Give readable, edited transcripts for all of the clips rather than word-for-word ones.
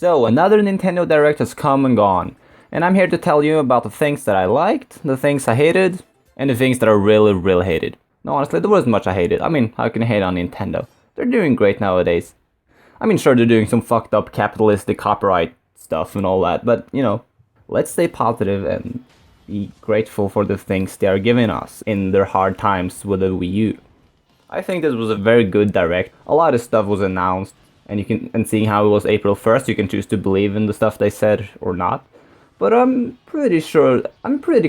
So, another Nintendo Direct has come and gone, and I'm here to tell you about the things that I liked, the things I hated, and the things that I really hated. No, honestly, there wasn't much I hated. I mean, how can you hate on Nintendo? They're doing great nowadays. I mean, sure, they're doing some fucked up capitalistic copyright stuff and all that, but, let's stay positive and be grateful for the things they are giving us in their hard times with the Wii U. I think this was a very good direct. A lot of stuff was announced, and seeing how it was April 1st, you can choose to believe in the stuff they said or not. But I'm pretty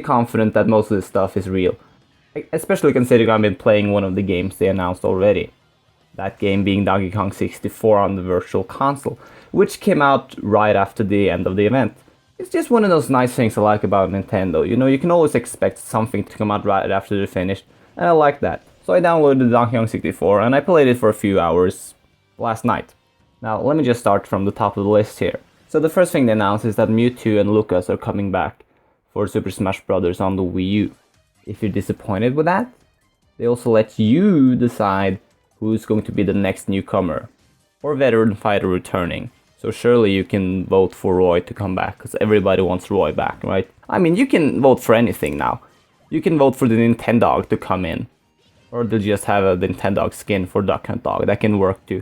confident that most of this stuff is real. Especially considering I've been playing one of the games they announced already. That game being Donkey Kong 64 on the Virtual Console, which came out right after the end of the event. It's just one of those nice things I like about Nintendo. You can always expect something to come out right after they're finished, and I like that. So I downloaded Donkey Kong 64 and I played it for a few hours last night. Now let me just start from the top of the list here. So the first thing they announced is that Mewtwo and Lucas are coming back for Super Smash Bros. On the Wii U. If you're disappointed with that, they also let you decide who's going to be the next newcomer or veteran fighter returning. So surely you can vote for Roy to come back, because everybody wants Roy back, right? I mean, you can vote for anything now. You can vote for the Nintendog to come in, or they'll just have a Nintendog skin for Duck Hunt Dog. That can work too.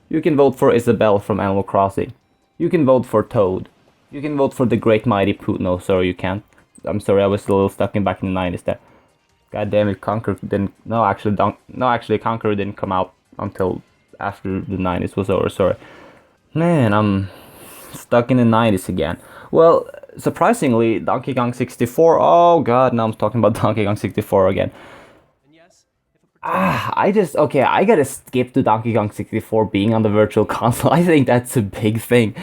You can vote for Isabelle from Animal Crossing. You can vote for Toad. You can vote for the Great Mighty Pooh. No, sorry, you can't. I'm sorry, I was a little stuck back in the 90s there. God damn it, Conqueror didn't... No, actually, Conqueror didn't come out until after the 90s was over, sorry. Man, I'm stuck in the 90s again. Well, surprisingly, Donkey Kong 64... Oh god, now I'm talking about Donkey Kong 64 again. I gotta skip to Donkey Kong 64 being on the Virtual Console. I think that's a big thing.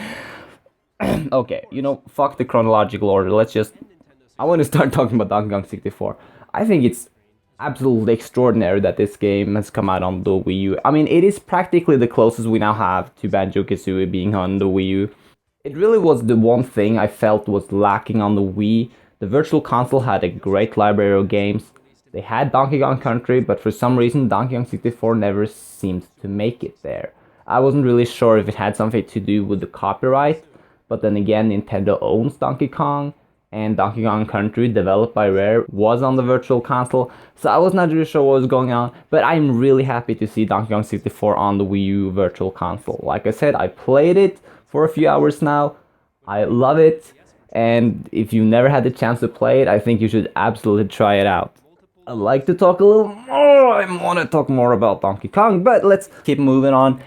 Okay, fuck the chronological order. I want to start talking about Donkey Kong 64. I think it's absolutely extraordinary that this game has come out on the Wii U. I mean, it is practically the closest we now have to Banjo-Kazooie being on the Wii U. It really was the one thing I felt was lacking on the Wii. The Virtual Console had a great library of games. They had Donkey Kong Country, but for some reason Donkey Kong 64 never seemed to make it there. I wasn't really sure if it had something to do with the copyright, but then again, Nintendo owns Donkey Kong, and Donkey Kong Country, developed by Rare, was on the Virtual Console, so I was not really sure what was going on, but I'm really happy to see Donkey Kong 64 on the Wii U Virtual Console. Like I said, I played it for a few hours now, I love it, and if you never had the chance to play it, I think you should absolutely try it out. I'd like to talk a little more, I want to talk more about Donkey Kong, but let's keep moving on.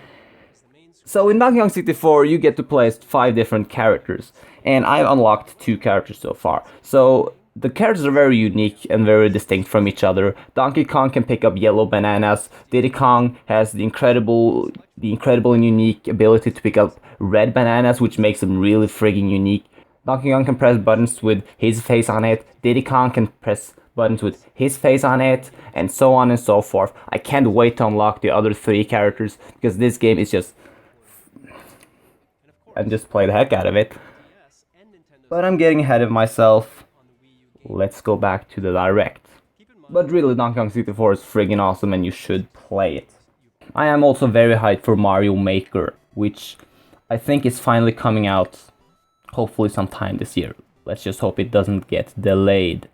So in Donkey Kong 64, you get to play as 5 different characters, and I've unlocked 2 characters so far. So the characters are very unique and very distinct from each other. Donkey Kong can pick up yellow bananas. Diddy Kong has the incredible and unique ability to pick up red bananas, which makes him really friggin' unique. Donkey Kong can press buttons with his face on it. Diddy Kong can press buttons with his face on it, and so on and so forth. I can't wait to unlock the other 3 characters, because this game is just... and just play the heck out of it. But I'm getting ahead of myself. Let's go back to the Direct. But really, Donkey Kong 64 is friggin' awesome and you should play it. I am also very hyped for Mario Maker, which I think is finally coming out hopefully sometime this year. Let's just hope it doesn't get delayed.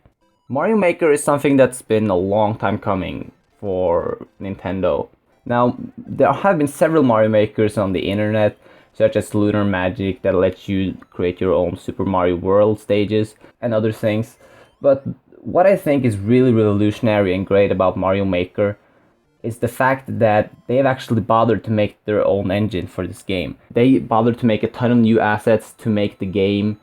Mario Maker is something that's been a long time coming for Nintendo. Now, there have been several Mario Makers on the internet, such as Lunar Magic that lets you create your own Super Mario World stages and other things. But what I think is really revolutionary and great about Mario Maker is the fact that they have actually bothered to make their own engine for this game. They bothered to make a ton of new assets to make the game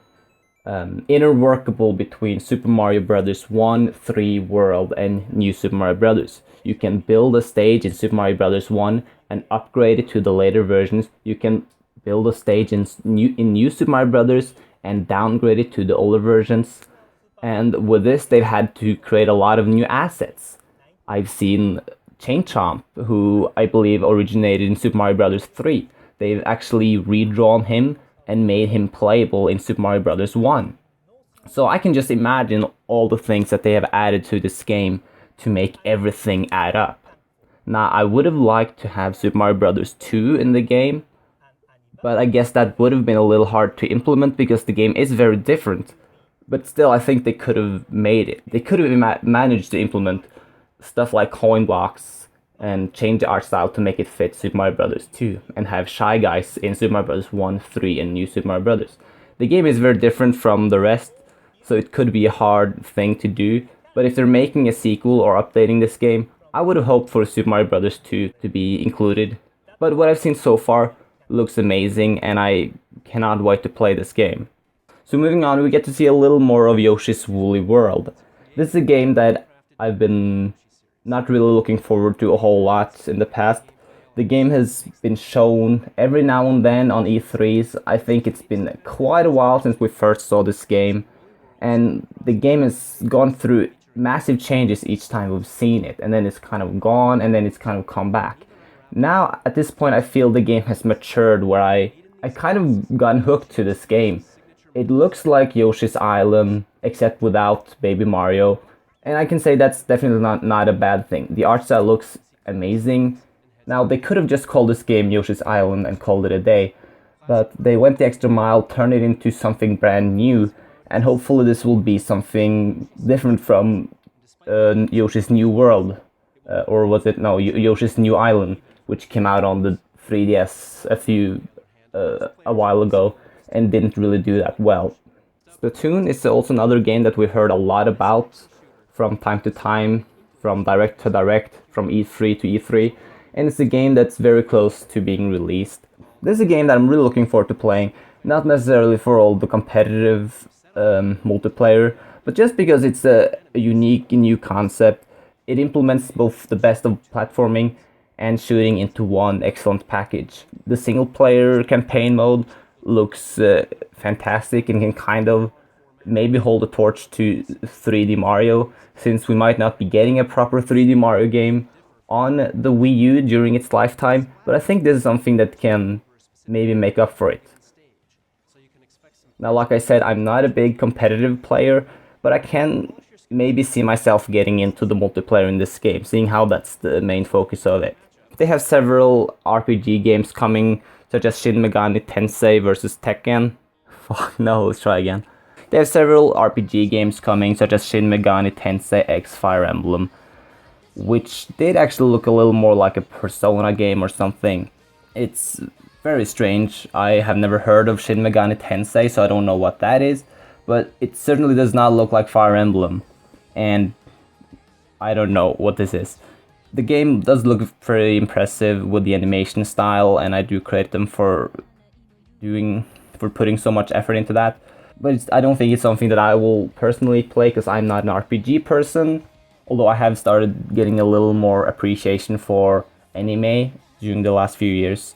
interworkable between Super Mario Bros. 1, 3, World, and New Super Mario Bros. You can build a stage in Super Mario Bros. 1 and upgrade it to the later versions. You can build a stage in New Super Mario Bros. And downgrade it to the older versions. And with this, they've had to create a lot of new assets. I've seen Chain Chomp, who I believe originated in Super Mario Bros. 3. They've actually redrawn him and made him playable in Super Mario Bros. 1. So I can just imagine all the things that they have added to this game to make everything add up. Now, I would have liked to have Super Mario Bros. 2 in the game, But I guess that would have been a little hard to implement because the game is very different. But still, I think they could have made it. They could have managed to implement stuff like coin blocks and change the art style to make it fit Super Mario Bros. 2 and have Shy Guys in Super Mario Bros. 1, 3, and New Super Mario Bros. The game is very different from the rest, so it could be a hard thing to do. But if they're making a sequel or updating this game, I would have hoped for Super Mario Bros. 2 to be included. But what I've seen so far looks amazing, and I cannot wait to play this game. So moving on, we get to see a little more of Yoshi's Woolly World. This is a game that I've been not really looking forward to a whole lot in the past. The game has been shown every now and then on E3s. I think it's been quite a while since we first saw this game, and the game has gone through massive changes each time we've seen it, and then it's kind of gone, and then it's kind of come back. Now, at this point, I feel the game has matured where I kind of gotten hooked to this game. It looks like Yoshi's Island, except without Baby Mario, and I can say that's definitely not a bad thing. The art style looks amazing. Now, they could have just called this game Yoshi's Island and called it a day, but they went the extra mile, turned it into something brand new, and hopefully this will be something different from Yoshi's New World, or was it, no, Yoshi's New Island, which came out on the 3DS a while ago and didn't really do that well. Splatoon is also another game that we've heard a lot about from time to time, from direct to direct, from E3 to E3, and it's a game that's very close to being released. This is a game that I'm really looking forward to playing, not necessarily for all the competitive multiplayer, but just because it's a unique new concept. It implements both the best of platforming and shooting into one excellent package. The single player campaign mode looks fantastic and can kind of maybe hold a torch to 3D Mario, since we might not be getting a proper 3D Mario game on the Wii U during its lifetime, but I think this is something that can maybe make up for it. Now, like I said, I'm not a big competitive player, but I can maybe see myself getting into the multiplayer in this game, seeing how that's the main focus of it. They have several RPG games coming, such as Shin Megami Tensei vs. Tekken. Fuck, no, let's try again. They have several RPG games coming, such as Shin Megami Tensei X Fire Emblem, which did actually look a little more like a Persona game or something. It's very strange. I have never heard of Shin Megami Tensei, so I don't know what that is, but it certainly does not look like Fire Emblem, and I don't know what this is. The game does look pretty impressive with the animation style, and I do credit them for putting so much effort into that. But I don't think it's something that I will personally play because I'm not an RPG person, although I have started getting a little more appreciation for anime during the last few years.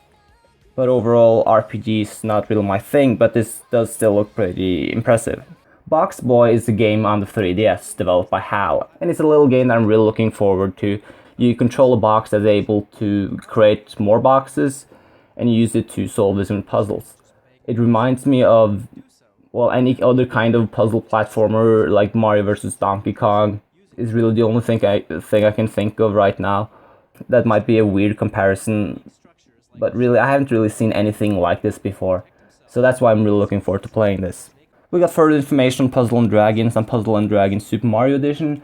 But overall, RPG is not really my thing, but this does still look pretty impressive. Box Boy is a game on the 3DS developed by HAL, and it's a little game that I'm really looking forward to. You control a box that's able to create more boxes, and you use it to solve different puzzles. It reminds me of, well, any other kind of puzzle platformer like Mario vs. Donkey Kong is really the only thing I can think of right now. That might be a weird comparison, but really I haven't really seen anything like this before. So that's why I'm really looking forward to playing this. We got further information on Puzzle & Dragons and Puzzle & Dragons Super Mario Edition,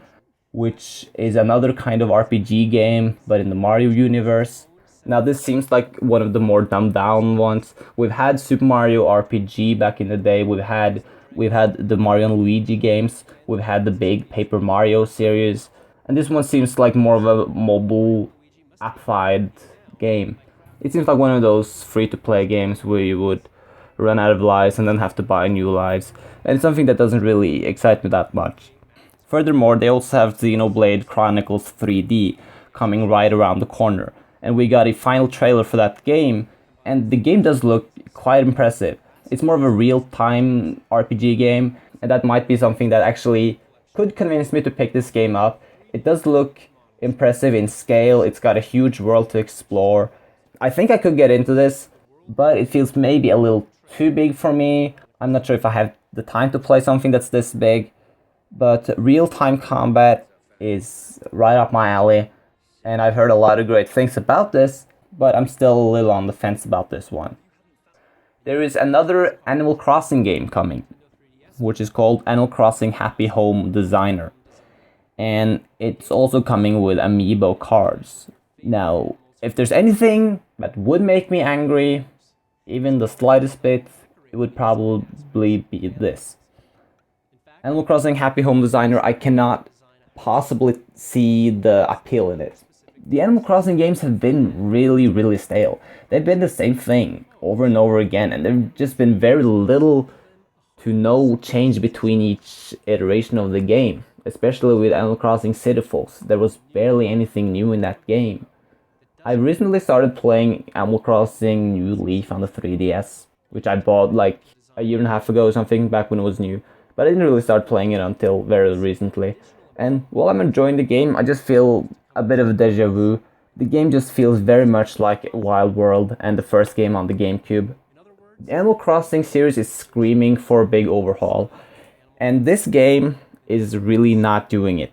which is another kind of RPG game, but in the Mario universe. Now this seems like one of the more dumbed down ones. We've had Super Mario RPG back in the day, we've had the Mario and Luigi games, we've had the big Paper Mario series, and this one seems like more of a mobile applied game. It seems like one of those free-to-play games where you would run out of lives and then have to buy new lives, and it's something that doesn't really excite me that much. Furthermore, they also have Xenoblade Chronicles 3D coming right around the corner, and we got a final trailer for that game, and the game does look quite impressive. It's more of a real-time RPG game, and that might be something that actually could convince me to pick this game up. It does look impressive in scale, it's got a huge world to explore. I think I could get into this, but it feels maybe a little too big for me. I'm not sure if I have the time to play something that's this big, but real-time combat is right up my alley, and I've heard a lot of great things about this, but I'm still a little on the fence about this one. There is another Animal Crossing game coming, which is called Animal Crossing Happy Home Designer. And it's also coming with Amiibo Cards. Now, if there's anything that would make me angry, even the slightest bit, it would probably be this. Animal Crossing Happy Home Designer, I cannot possibly see the appeal in it. The Animal Crossing games have been really stale. They've been the same thing over and over again, and there've just been very little to no change between each iteration of the game. Especially with Animal Crossing City Folks, there was barely anything new in that game. I recently started playing Animal Crossing New Leaf on the 3DS, which I bought like a year and a half ago or something, back when it was new. But I didn't really start playing it until very recently. And while I'm enjoying the game, I just feel a bit of a deja vu. The game just feels very much like Wild World and the first game on the GameCube. The Animal Crossing series is screaming for a big overhaul, and this game is really not doing it.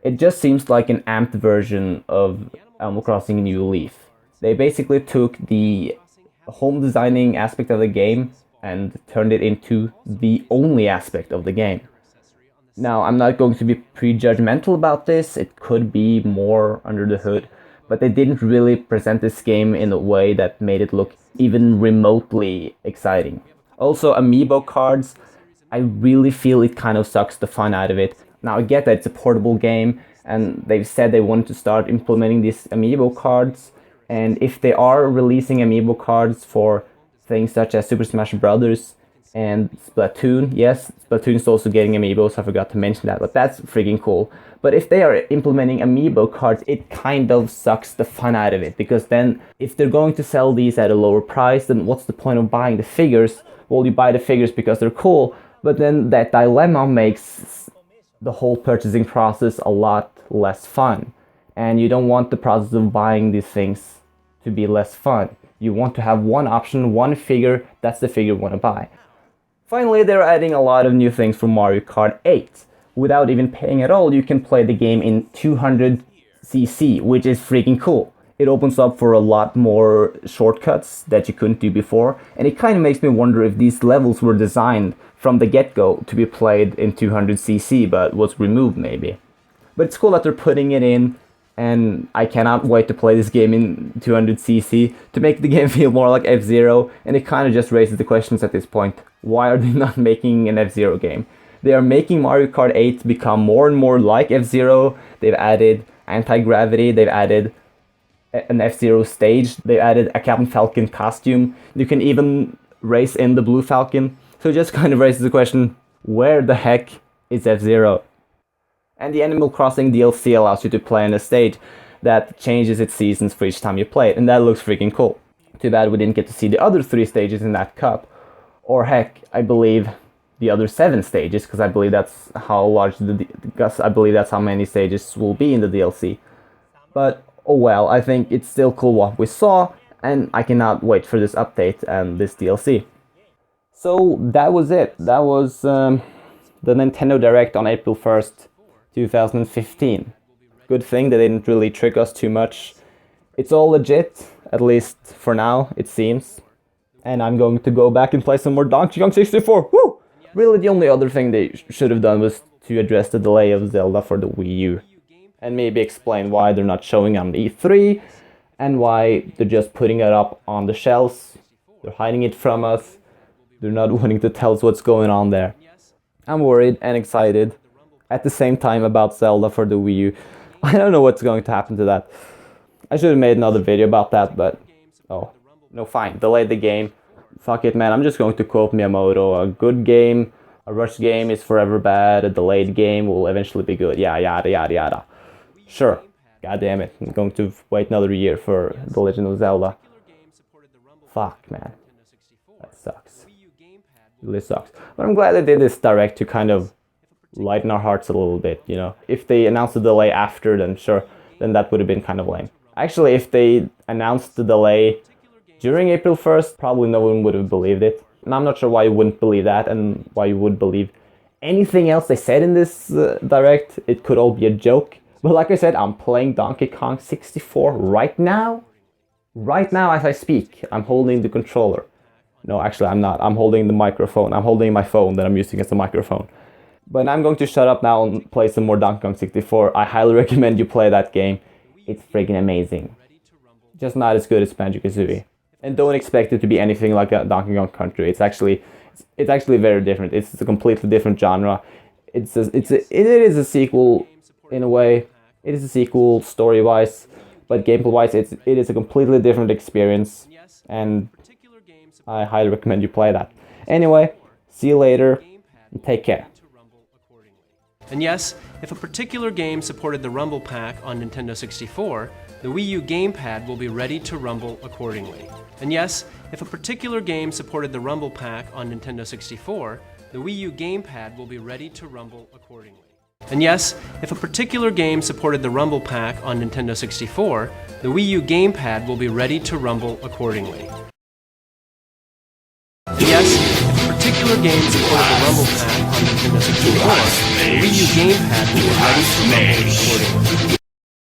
It just seems like an amped version of Animal Crossing New Leaf. They basically took the home designing aspect of the game and turned it into the only aspect of the game. Now, I'm not going to be prejudgmental about this, it could be more under the hood, but they didn't really present this game in a way that made it look even remotely exciting. Also, Amiibo Cards, I really feel it kind of sucks the fun out of it. Now, I get that it's a portable game, and they've said they want to start implementing these Amiibo Cards, and if they are releasing Amiibo Cards for things such as Super Smash Bros. And Splatoon, yes, Splatoon is also getting Amiibos, I forgot to mention that, but that's freaking cool. But if they are implementing Amiibo Cards, it kind of sucks the fun out of it, because then if they're going to sell these at a lower price, then what's the point of buying the figures? Well, you buy the figures because they're cool, but then that dilemma makes the whole purchasing process a lot less fun. And you don't want the process of buying these things to be less fun. You want to have one option, one figure, that's the figure you want to buy. Finally, they're adding a lot of new things for Mario Kart 8. Without even paying at all, you can play the game in 200cc, which is freaking cool. It opens up for a lot more shortcuts that you couldn't do before, and it kind of makes me wonder if these levels were designed from the get-go to be played in 200cc, but was removed maybe. But it's cool that they're putting it in, and I cannot wait to play this game in 200cc to make the game feel more like F-Zero, and it kind of just raises the questions at this point. Why are they not making an F-Zero game? They are making Mario Kart 8 become more and more like F-Zero. They've added anti-gravity, they've added an F-Zero stage, they've added a Captain Falcon costume. You can even race in the Blue Falcon. So it just kind of raises the question, where the heck is F-Zero? And the Animal Crossing DLC allows you to play on a stage that changes its seasons for each time you play it, and that looks freaking cool. Too bad we didn't get to see the other 3 stages in that cup. Or heck, I believe the other 7 stages, because I believe that's how large I believe that's how many stages will be in the DLC. But oh well, I think it's still cool what we saw, and I cannot wait for this update and this DLC. So that was it. That was the Nintendo Direct on April 1st, 2015. Good thing they didn't really trick us too much. It's all legit, at least for now, it seems. And I'm going to go back and play some more Donkey Kong 64. Woo! Really, the only other thing they should have done was to address the delay of Zelda for the Wii U. And maybe explain why they're not showing on the E3, and why they're just putting it up on the shelves. They're hiding it from us. They're not wanting to tell us what's going on there. I'm worried and excited at the same time about Zelda for the Wii U. I don't know what's going to happen to that. I should have made another video about that, but oh. No, fine, delay the game. Fuck it, man, I'm just going to quote Miyamoto. A good game, a rushed game is forever bad. A delayed game will eventually be good. Yeah, yada, yada, yada. Sure, god damn it. I'm going to wait another year for The Legend of Zelda. Fuck, man. That sucks. It really sucks. But I'm glad they did this direct to kind of lighten our hearts a little bit, you know. If they announced the delay after, then sure, then that would have been kind of lame. Actually, if they announced the delay during April 1st, probably no one would have believed it. And I'm not sure why you wouldn't believe that, and why you would believe anything else they said in this direct. It could all be a joke. But like I said, I'm playing Donkey Kong 64 right now. Right now as I speak, I'm holding the controller. No, actually I'm not. I'm holding the microphone. I'm holding my phone that I'm using as a microphone. But I'm going to shut up now and play some more Donkey Kong 64. I highly recommend you play that game. It's freaking amazing. Just not as good as Banjo-Kazooie. And don't expect it to be anything like a Donkey Kong Country. It's actually very different. It's a completely different genre. It is a sequel in a way. It is a sequel story-wise, but gameplay-wise, it is a completely different experience. And I highly recommend you play that. Anyway, see you later, and take care. And yes, if a particular game supported the Rumble Pack on Nintendo 64, the Wii U gamepad will be ready to rumble accordingly. And yes, if a particular game supported the Rumble Pack on Nintendo 64, the Wii U gamepad will be ready to rumble accordingly. And yes, if a particular game supported the Rumble Pack on Nintendo 64, the Wii U gamepad will be ready to rumble accordingly. And yes, if a particular game supported the Rumble Pack on Nintendo 64, the Wii U gamepad will be ready to rumble accordingly.